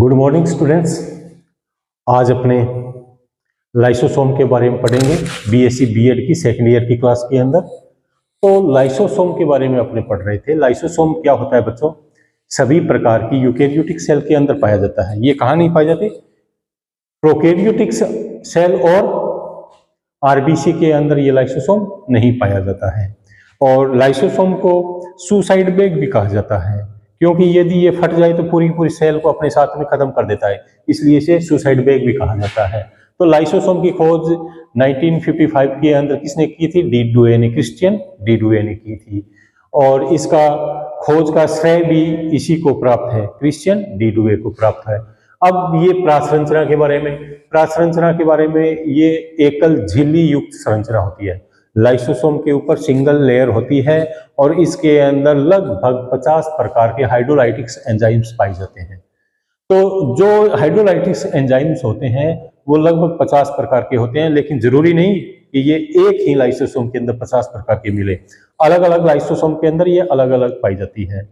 Good morning students. आज अपने lysosome के बारे में पढ़ेंगे बीएससी बीएड की सेकेंड ईयर की क्लास के अंदर। तो लाइसोसोम के बारे में अपने पढ़ रहे थे। लाइसोसोम क्या होता है बच्चों? सभी प्रकार की यूकेरियोटिक सेल के अंदर पाया जाता है। ये कहाँ नहीं पाए जाते? प्रोकैरियोटिक सेल और आरबीसी के अंदर ये लाइसोसोम नहीं पाया जाता है। और लाइसोसोम को सुसाइड बैग भी कहा जाता है, क्योंकि यदि ये फट जाए तो पूरी पूरी सेल को अपने साथ में खत्म कर देता है, इसलिए इसे सुसाइड बैग भी कहा जाता है। तो लाइसोसोम की खोज 1955 के अंदर किसने की थी? डी डुए ने, क्रिश्चियन डी डुए ने की थी। और इसका खोज का श्रेय भी इसी को प्राप्त है, क्रिश्चियन डी डुए को प्राप्त है। अब ये प्रासंरचना के बारे में ये एकल झिल्ली युक्त संरचना होती है। लाइसोसोम के ऊपर सिंगल लेयर होती है और इसके अंदर लगभग 50 प्रकार के हाइड्रोलाइटिक्स एंजाइम्स पाए जाते हैं। तो जो हाइड्रोलाइटिक्स एंजाइम्स होते हैं वो लगभग 50 प्रकार के होते हैं, लेकिन जरूरी नहीं कि ये एक ही लाइसोसोम के अंदर 50 प्रकार के मिले। अलग अलग लाइसोसोम के अंदर ये अलग अलग पाई जाती है।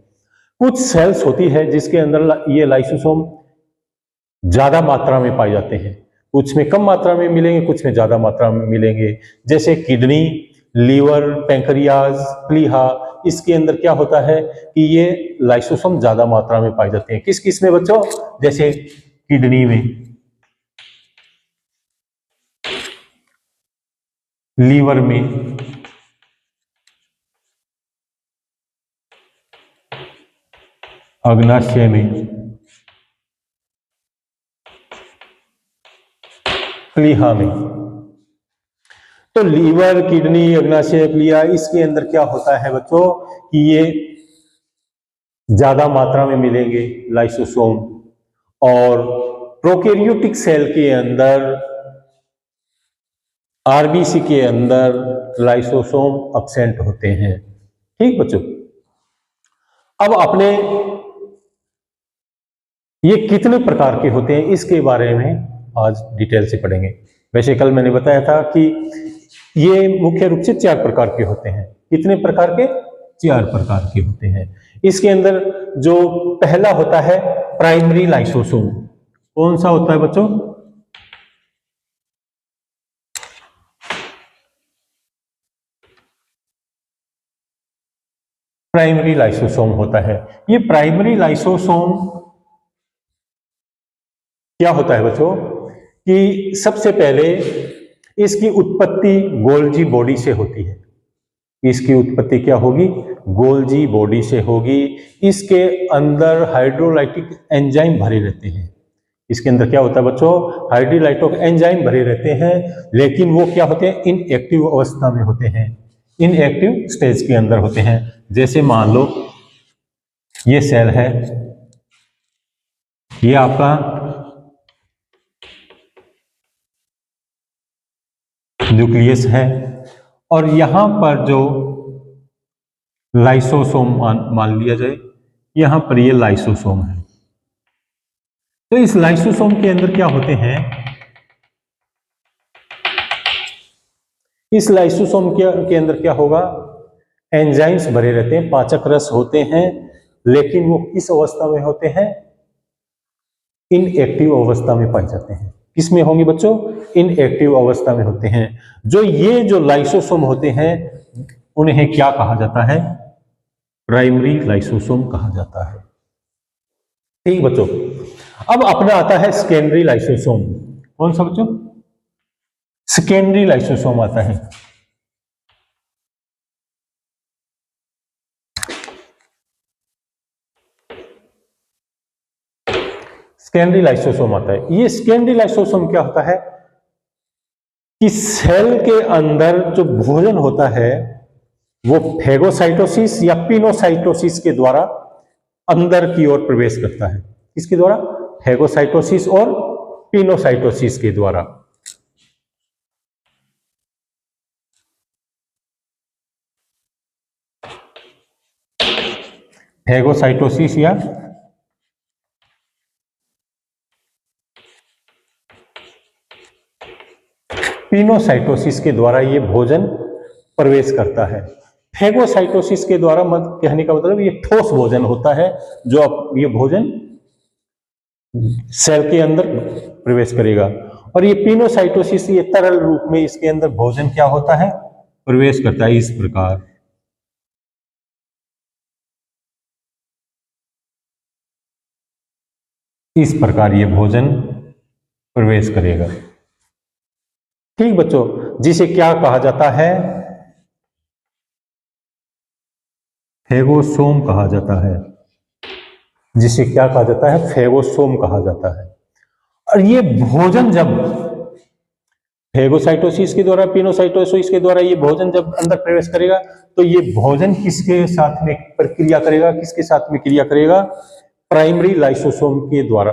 कुछ सेल्स होती है जिसके अंदर ये लाइसोसोम ज्यादा मात्रा में पाए जाते हैं, कुछ में कम मात्रा में मिलेंगे, कुछ में ज्यादा मात्रा में मिलेंगे। जैसे किडनी, लीवर, पैंक्रियाज, प्लीहा, इसके अंदर क्या होता है कि ये लाइसोसोम ज्यादा मात्रा में पाए जाते हैं। किस किस में बच्चों? जैसे किडनी में, लीवर में, अग्नाशय में, प्लीहा में। तो लीवर, किडनी, अग्नाशय, प्लीहा, इसके अंदर क्या होता है बच्चों कि ये ज्यादा मात्रा में मिलेंगे लाइसोसोम। और प्रोकैरियोटिक सेल के अंदर, आरबीसी के अंदर लाइसोसोम एब्सेंट होते हैं। ठीक बच्चों, अब अपने ये कितने प्रकार के होते हैं इसके बारे में आज डिटेल से पढ़ेंगे। वैसे कल मैंने बताया था कि ये मुख्य रूप से 4 प्रकार के होते हैं। कितने प्रकार के? 4 प्रकार के होते हैं। इसके अंदर जो पहला होता है प्राइमरी लाइसोसोम। कौन सा होता है बच्चों? प्राइमरी लाइसोसोम होता है। ये प्राइमरी लाइसोसोम क्या होता है बच्चों कि सबसे पहले इसकी उत्पत्ति गोल्जी बॉडी से होती है। इसकी उत्पत्ति क्या होगी? गोल्जी बॉडी से होगी। इसके अंदर हाइड्रोलाइटिक एंजाइम भरे रहते हैं। इसके अंदर क्या होता है बच्चों? हाइड्रोलाइटिक एंजाइम भरे रहते हैं, लेकिन वो क्या होते हैं? इनएक्टिव अवस्था में होते हैं, इनएक्टिव स्टेज के अंदर होते हैं। जैसे मान लो ये सेल है, ये आपका न्यूक्लियस है, और यहां पर जो लाइसोसोम मान लिया जाए, यहां पर ये लाइसोसोम है। तो इस लाइसोसोम के अंदर क्या होते हैं? इस लाइसोसोम के अंदर क्या होगा? एंजाइम्स भरे रहते हैं, पाचक रस होते हैं, लेकिन वो किस अवस्था में होते हैं? इनएक्टिव अवस्था में पाए जाते हैं। किसमें होंगे बच्चों? इनएक्टिव अवस्था में होते हैं। जो लाइसोसोम होते हैं उन्हें क्या कहा जाता है? प्राइमरी लाइसोसोम कहा जाता है। ठीक बच्चों, अब अपना आता है सेकेंडरी लाइसोसोम। कौन सा बच्चों? सेकेंडरी लाइसोसोम आता है। सेकेंडरी लाइसोसोम आता है। ये सेकेंडरी लाइसोसोम क्या होता है कि सेल के अंदर जो भोजन होता है वो फेगोसाइटोसिस या पिनोसाइटोसिस के द्वारा अंदर की ओर प्रवेश करता है। किसके द्वारा? फेगोसाइटोसिस और पिनोसाइटोसिस के द्वारा। फेगोसाइटोसिस या पिनोसाइटोसिस के द्वारा ये भोजन प्रवेश करता है। फेगोसाइटोसिस के द्वारा कहने का मतलब ये ठोस भोजन होता है, जो ये भोजन सेल के अंदर प्रवेश करेगा। और ये पिनोसाइटोसिस, ये तरल रूप में इसके अंदर भोजन क्या होता है, प्रवेश करता है। इस प्रकार ये भोजन प्रवेश करेगा। ठीक बच्चों, जिसे क्या कहा जाता है, फेगोसोम कहा जाता है। जिसे क्या कहा जाता है, फेगोसोम कहा जाता है। और ये भोजन जब फेगोसाइटोसिस के द्वारा, पिनोसाइटोसिस के द्वारा ये भोजन जब अंदर प्रवेश करेगा, तो ये भोजन किसके साथ में प्रक्रिया करेगा, किसके साथ में क्रिया करेगा, प्राइमरी लाइसोसोम के द्वारा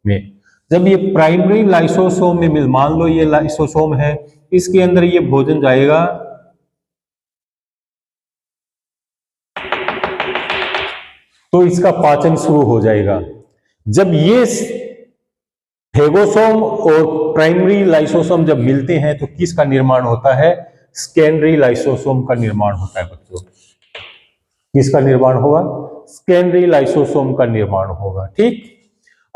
में। जब ये प्राइमरी लाइसोसोम में, मान लो ये लाइसोसोम है, इसके अंदर ये भोजन जाएगा, तो इसका पाचन शुरू हो जाएगा। जब ये फेगोसोम और प्राइमरी लाइसोसोम जब मिलते हैं, तो किसका निर्माण होता है, सेकेंडरी लाइसोसोम का निर्माण होता है बच्चों। किसका निर्माण होगा, सेकेंडरी लाइसोसोम का निर्माण होगा। ठीक,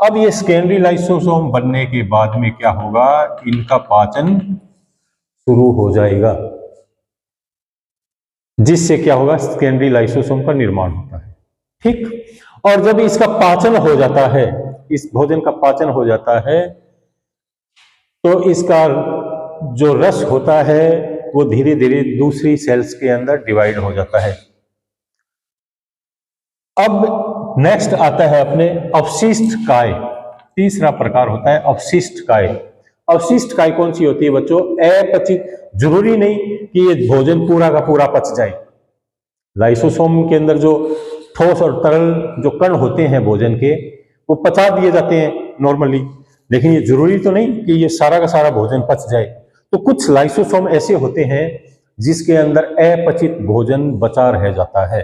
अब ये सेकेंडरी लाइसोसोम बनने के बाद में क्या होगा, इनका पाचन शुरू हो जाएगा, जिससे क्या होगा, सेकेंडरी लाइसोसोम का निर्माण होता है। ठीक, और जब इसका पाचन हो जाता है, इस भोजन का पाचन हो जाता है, तो इसका जो रस होता है वो धीरे धीरे दूसरी सेल्स के अंदर डिवाइड हो जाता है। अब नेक्स्ट आता है अपने अवशिष्ट काय। तीसरा प्रकार होता है अवशिष्ट काय। अवशिष्ट काय कौन सी होती है बच्चों, अपचित। जरूरी नहीं कि ये भोजन पूरा का पूरा पच जाए। लाइसोसोम के अंदर जो ठोस और तरल जो कण होते हैं भोजन के, वो पचा दिए जाते हैं नॉर्मली, लेकिन ये जरूरी तो नहीं कि ये सारा का सारा भोजन पच जाए। तो कुछ लाइसोसोम ऐसे होते हैं जिसके अंदर अपचित भोजन बचा रह जाता है।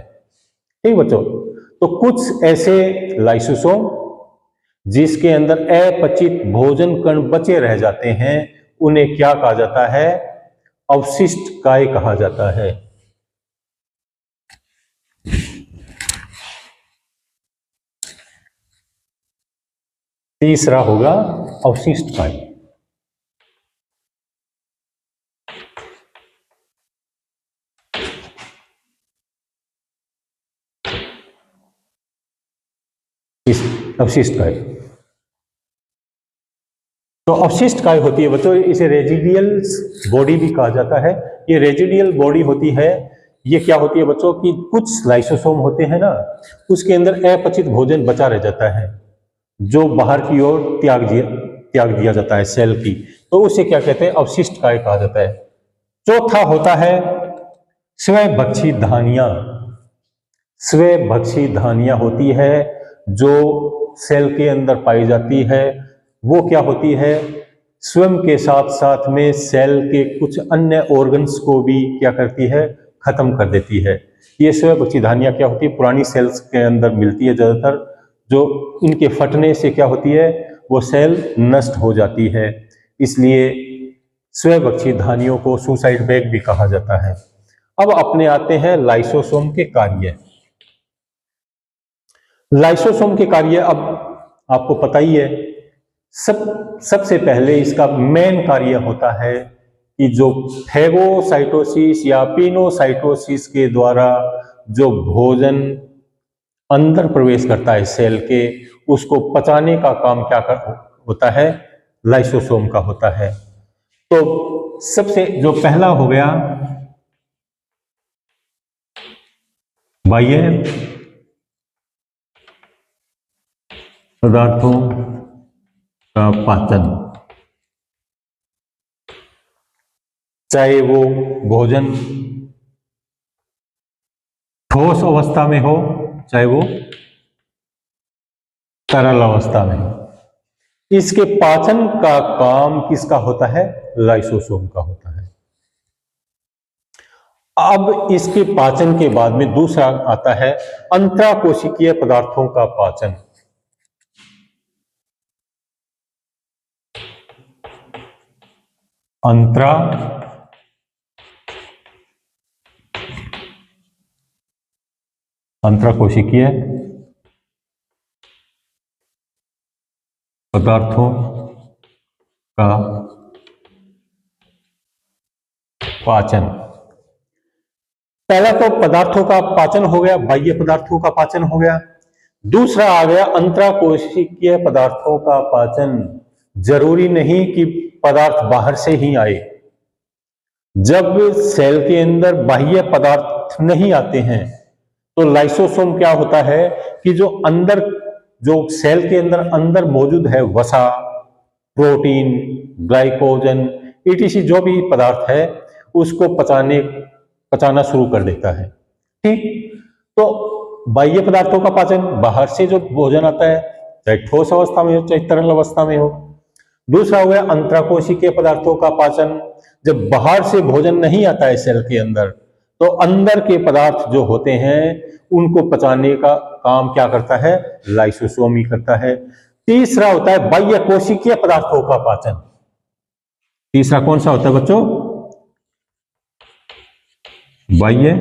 ठीक बच्चों, तो कुछ ऐसे लाइसोसोम जिसके अंदर अपचित भोजन कण बचे रह जाते हैं, उन्हें क्या कहा जाता है, अवशिष्ट काय कहा जाता है। तीसरा होगा अवशिष्ट काय। अवशिष्ट काय, तो अवशिष्ट काय होती है बच्चों, इसे रेजिडियल बॉडी भी कहा जाता है। ये रेजिडियल बॉडी होती है, ये क्या होती है बच्चों कि कुछ लाइसोसोम होते हैं ना, उसके अंदर अपचित भोजन बचा रह जाता है, जो बाहर की ओर त्याग दिया जाता है सेल की, तो उसे क्या कहते हैं, अवशिष्ट काय कहा जाता है। चौथा होता है स्वभक्षी धानियां। स्वभक्षी धानियां होती है जो सेल के अंदर पाई जाती है। वो क्या होती है, स्वयं के साथ साथ में सेल के कुछ अन्य ऑर्गन्स को भी क्या करती है, खत्म कर देती है। ये स्वभक्षी धानियां क्या होती है, पुरानी सेल्स के अंदर मिलती है ज्यादातर, जो इनके फटने से क्या होती है, वो सेल नष्ट हो जाती है। इसलिए स्वभक्षी धानियों को सुसाइड बैग भी कहा जाता है। अब अपने आते हैं लाइसोसोम के कार्य। लाइसोसोम के कार्य अब आपको पता ही है। सबसे पहले इसका मेन कार्य होता है कि जो फेगोसाइटोसिस या पिनोसाइटोसिस के द्वारा जो भोजन अंदर प्रवेश करता है सेल के, उसको पचाने का काम होता है, लाइसोसोम का होता है। तो सबसे जो पहला हो गया बाह्य पदार्थों का पाचन, चाहे वो भोजन ठोस अवस्था में हो, चाहे वो तरल अवस्था में हो, इसके पाचन का काम किसका होता है, लाइसोसोम का होता है। अब इसके पाचन के बाद में दूसरा आता है अंतराकोशिकीय पदार्थों का पाचन। अंतराकोशिकीय पदार्थों का पाचन। पहला तो पदार्थों का पाचन हो गया, बाह्य पदार्थों का पाचन हो गया। दूसरा आ गया अंतराकोशिकीय पदार्थों का पाचन। जरूरी नहीं कि पदार्थ बाहर से ही आए। जब सेल के अंदर बाह्य पदार्थ नहीं आते हैं तो लाइसोसोम क्या होता है कि जो सेल के अंदर मौजूद है वसा, प्रोटीन, ग्लाइकोजन, ईटीसी जो भी पदार्थ है उसको पचाना शुरू कर देता है। ठीक, तो बाह्य पदार्थों का पाचन, बाहर से जो भोजन आता है चाहे ठोस अवस्था में हो चाहे तरल अवस्था में हो। दूसरा हो गया अंतराकोशिकीय पदार्थों का पाचन। जब बाहर से भोजन नहीं आता है सेल के अंदर तो अंदर के पदार्थ जो होते हैं उनको पचाने का काम क्या करता है, लाइसोसोम ही करता है। तीसरा होता है बाह्य कोशिकीय पदार्थों का पाचन। तीसरा कौन सा होता है बच्चों, बाह्य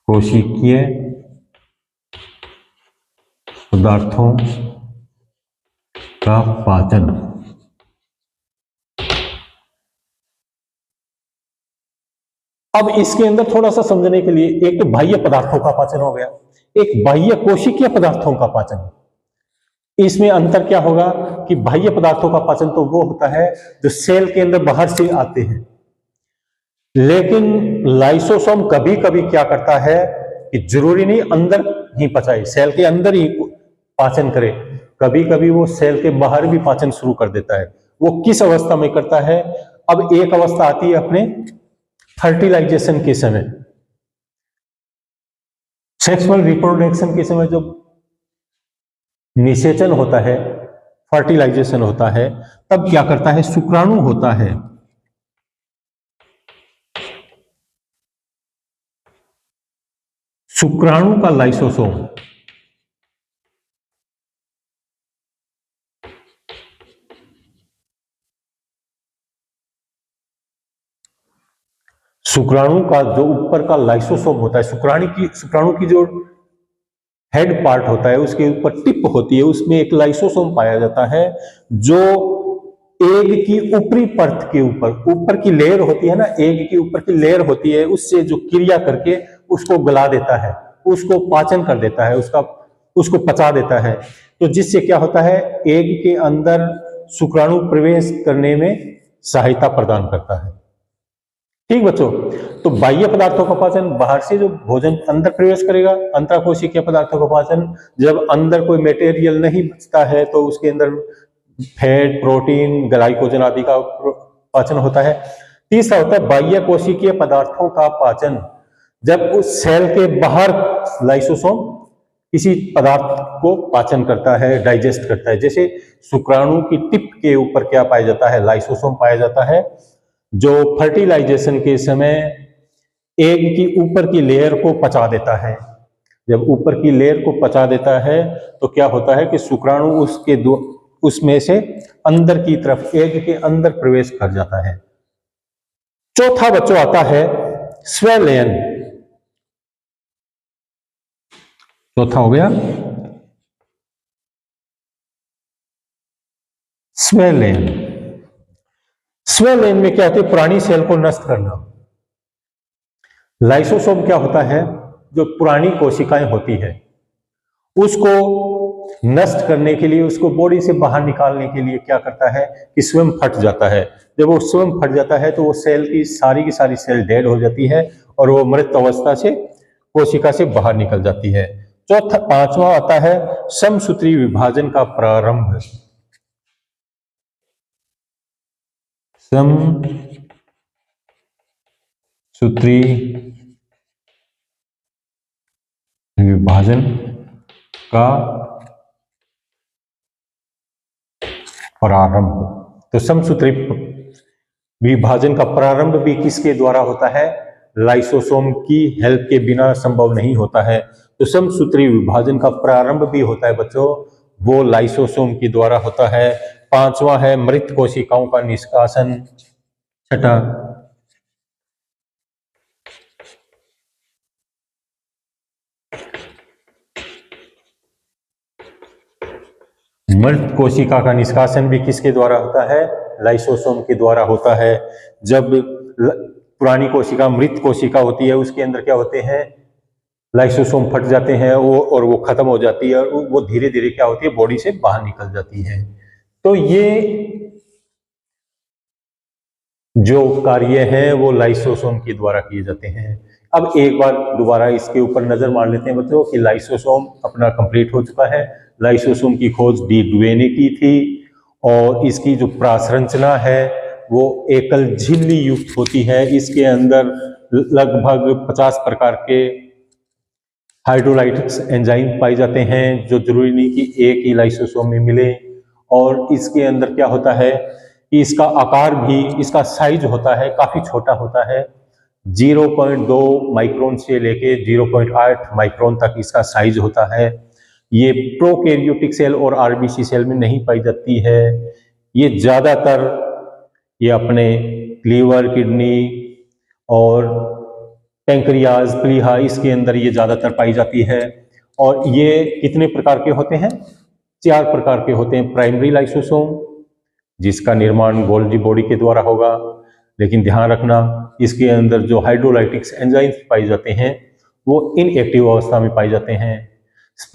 कोशिकीय पदार्थों का पाचन। अब इसके अंदर थोड़ा सा समझने के लिए, एक तो बाह्य पदार्थों का पाचन हो गया, एक बाह्य कोशिकीय पदार्थों का पाचन। इसमें अंतर क्या होगा कि बाह्य पदार्थों का पाचन तो वो होता है जो सेल के अंदर बाहर से आते हैं, लेकिन लाइसोसोम कभी कभी क्या करता है कि जरूरी नहीं अंदर ही पचाए, सेल के अंदर ही पाचन करे, कभी कभी वो सेल के बाहर भी पाचन शुरू कर देता है। वो किस अवस्था में करता है, अब एक अवस्था आती है अपने फर्टिलाइजेशन के समय, सेक्सुअल रिप्रोडक्शन के समय जब निषेचन होता है, फर्टिलाइजेशन होता है, तब क्या करता है, शुक्राणु होता है, शुक्राणु का लाइसोसोम शुक्राणु का जो ऊपर का लाइसोसोम होता है, शुक्राणु की जो हेड पार्ट होता है उसके ऊपर टिप होती है, उसमें एक लाइसोसोम पाया जाता है जो एग की ऊपरी परत के ऊपर की लेयर होती है ना, एग की ऊपर की लेयर होती है, उससे जो क्रिया करके उसको गला देता है, उसको पाचन कर देता है, उसको पचा देता है। तो जिससे क्या होता है, एग के अंदर शुक्राणु प्रवेश करने में सहायता प्रदान करता है। ठीक बच्चों, तो बाह्य पदार्थों का पाचन, बाहर से जो भोजन अंदर प्रवेश करेगा। अंतराकोशिकीय पदार्थों का पाचन, जब अंदर कोई मटेरियल नहीं बचता है तो उसके अंदर फैट, प्रोटीन, ग्लाइकोजन आदि का पाचन होता है। तीसरा होता है बाह्य कोशिकीय पदार्थों का पाचन, जब उस सेल के बाहर लाइसोसोम किसी पदार्थ को पाचन करता है, डाइजेस्ट करता है। जैसे शुक्राणु की टिप के ऊपर क्या पाया जाता है, लाइसोसोम पाया जाता है, जो फर्टिलाइजेशन के समय एग की ऊपर की लेयर को पचा देता है। जब ऊपर की लेयर को पचा देता है तो क्या होता है कि शुक्राणु उसमें से अंदर की तरफ एग के अंदर प्रवेश कर जाता है। चौथा बच्चों आता है स्वैलयन। चौथा हो गया स्वैलयन। स्वैलयन में क्या होता है, पुरानी सेल को नष्ट करना। लाइसोसोम क्या होता है, जो पुरानी कोशिकाएं होती है उसको नष्ट करने के लिए, उसको बॉडी से बाहर निकालने के लिए क्या करता है कि स्वयं फट जाता है। जब वो स्वयं फट जाता है तो वो सेल की सारी सेल डेड हो जाती है और वो मृत अवस्था से कोशिका से बाहर निकल जाती है। पांचवा आता है समसूत्री विभाजन का प्रारंभ। समसूत्री विभाजन का प्रारंभ। तो समसूत्री विभाजन का प्रारंभ भी किसके द्वारा होता है, लाइसोसोम की हेल्प के बिना संभव नहीं होता है। तो समसूत्री विभाजन का प्रारंभ भी होता है बच्चों, वो लाइसोसोम के द्वारा होता है। पांचवा है मृत कोशिकाओं का निष्कासन। छठा मृत कोशिका का निष्कासन भी किसके द्वारा होता है? लाइसोसोम के द्वारा होता है। जब पुरानी कोशिका मृत कोशिका होती है उसके अंदर क्या होते हैं? लाइसोसोम फट जाते हैं और वो खत्म हो जाती है और वो धीरे धीरे क्या होती है? बॉडी से बाहर निकल जाती है। तो ये जो कार्य है वो लाइसोसोम के द्वारा किए जाते हैं। अब एक बार दोबारा इसके ऊपर नजर मार लेते हैं बच्चों कि लाइसोसोम अपना कंप्लीट हो चुका है। लाइसोसोम की खोज डी डुवे ने की थी और इसकी जो प्रासंरचना है वो एकल झिल्ली युक्त होती है। इसके अंदर लगभग 50 प्रकार के हाइड्रोलाइटिक्स एंजाइम पाए जाते हैं, जो जरूरी नहीं कि एक ही लाइसोसोम में मिले। और इसके अंदर क्या होता है कि इसका आकार भी, इसका साइज होता है काफी छोटा होता है। 0.2 माइक्रोन से लेके 0.8 माइक्रोन तक इसका साइज होता है। ये प्रोकैरियोटिक सेल और आरबीसी सेल में नहीं पाई जाती है। ये ज्यादातर ये अपने लीवर, किडनी और पैंक्रियाज, प्लीहा, इसके अंदर ये ज्यादातर पाई जाती है। और ये कितने प्रकार के होते हैं? 4 प्रकार के होते हैं। प्राइमरी लाइसोसोम, जिसका निर्माण गोल्जी बॉडी के द्वारा होगा, लेकिन ध्यान रखना इसके अंदर जो हाइड्रोलाइटिक्स एंजाइम्स पाए जाते हैं वो इनएक्टिव अवस्था में पाए जाते हैं।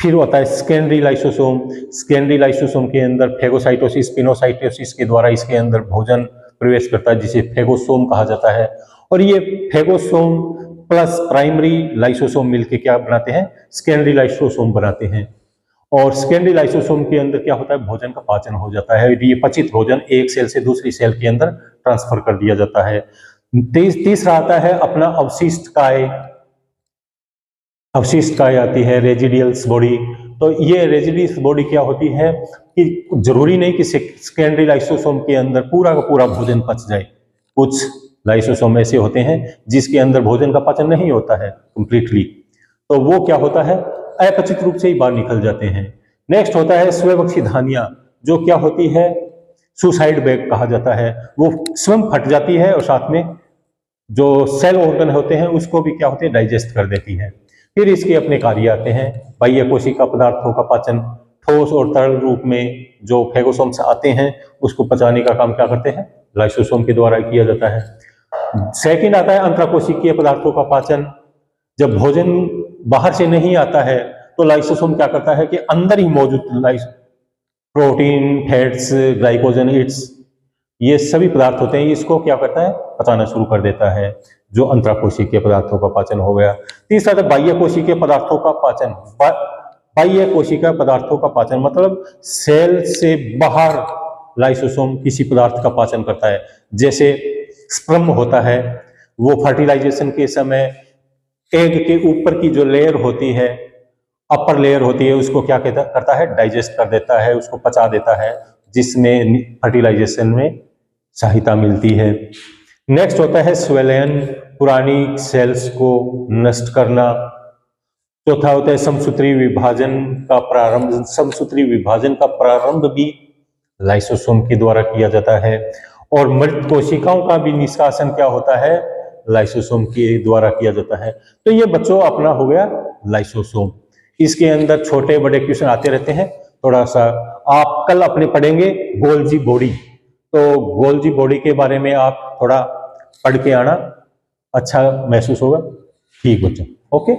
फिर होता है सेकेंडरी लाइसोसोम। सेकेंडरी लाइसोसोम के अंदर फेगोसाइटोसिस, पिनोसाइटोसिस के द्वारा इसके अंदर भोजन प्रवेश करता है, जिसे फेगोसोम कहा जाता है। और ये फेगोसोम प्लस प्राइमरी लाइसोसोम मिलके क्या बनाते हैं? सेकेंडरी लाइसोसोम बनाते हैं। और सेकेंडरी लाइसोसोम के अंदर क्या होता है? भोजन का पाचन हो जाता है। ये पचित भोजन एक सेल से दूसरी सेल के अंदर ट्रांसफर कर दिया जाता है। तीसरा आता है अपना अवशिष्ट काय। अवशिष्ट काय आती है, रेजिडियल्स बॉडी। तो ये रेजिडियल्स बॉडी क्या होती है कि जरूरी नहीं कि सेकेंडरी लाइसोसोम के अंदर पूरा का पूरा भोजन पच जाए। कुछ लाइसोसोम ऐसे होते हैं जिसके अंदर भोजन का पाचन नहीं होता है कंप्लीटली, तो वो क्या होता है? अपचित रूप से ही बाहर निकल जाते हैं। नेक्स्ट होता है स्वयंभक्षी धानियां, जो क्या होती है? सुसाइड बैग कहा जाता है। वो स्वयं फट जाती है और साथ में जो सेल ऑर्गन होते हैं उसको भी क्या होते हैं? डाइजेस्ट कर देती है। फिर इसके अपने कार्य आते हैं। बाह्य कोशिका पदार्थों का पाचन, ठोस और तरल रूप में जो फेगोसोम से आते हैं उसको पचाने का काम क्या करते हैं? लाइसोसोम के द्वारा किया जाता है। सेकंड आता है अंतराकोशिकीय पदार्थों का पाचन। जब भोजन बाहर से नहीं आता है तो लाइसोसोम क्या करता है कि अंदर ही मौजूद प्रोटीन, फैट्स, ग्लाइकोजन, इट्स, ये सभी पदार्थ होते हैं, इसको क्या करता है? पचाना शुरू कर देता है, जो अंतराकोशिकीय पदार्थों का पाचन हो गया। तीसरा था बाह्य कोशिकीय पदार्थों का पाचन। बाह्य कोशिका पदार्थों का पाचन मतलब सेल से बाहर लाइसोसोम किसी पदार्थ का पाचन करता है। जैसे स्पर्म होता है, वो फर्टिलाइजेशन के समय एग के ऊपर की जो लेयर होती है, अपर लेयर होती है, उसको क्या करता है? डाइजेस्ट कर देता है, उसको पचा देता है, जिसमें फर्टिलाइजेशन में सहायता मिलती है। नेक्स्ट होता है स्वेलन, पुरानी सेल्स को नष्ट करना। चौथा होता है समसूत्री विभाजन का प्रारंभ। समसूत्री विभाजन का प्रारंभ भी लाइसोसोम के द्वारा किया जाता है। और मृत कोशिकाओं का भी निष्कासन क्या होता है? लाइसोसोम के द्वारा किया जाता है। तो ये बच्चों अपना हो गया लाइसोसोम। इसके अंदर छोटे बड़े क्वेश्चन आते रहते हैं। थोड़ा सा आप कल अपने पढ़ेंगे गोल्जी बॉडी, तो गोल्जी बॉडी के बारे में आप थोड़ा पढ़ के आना, अच्छा महसूस होगा। ठीक बच्चों, ओके।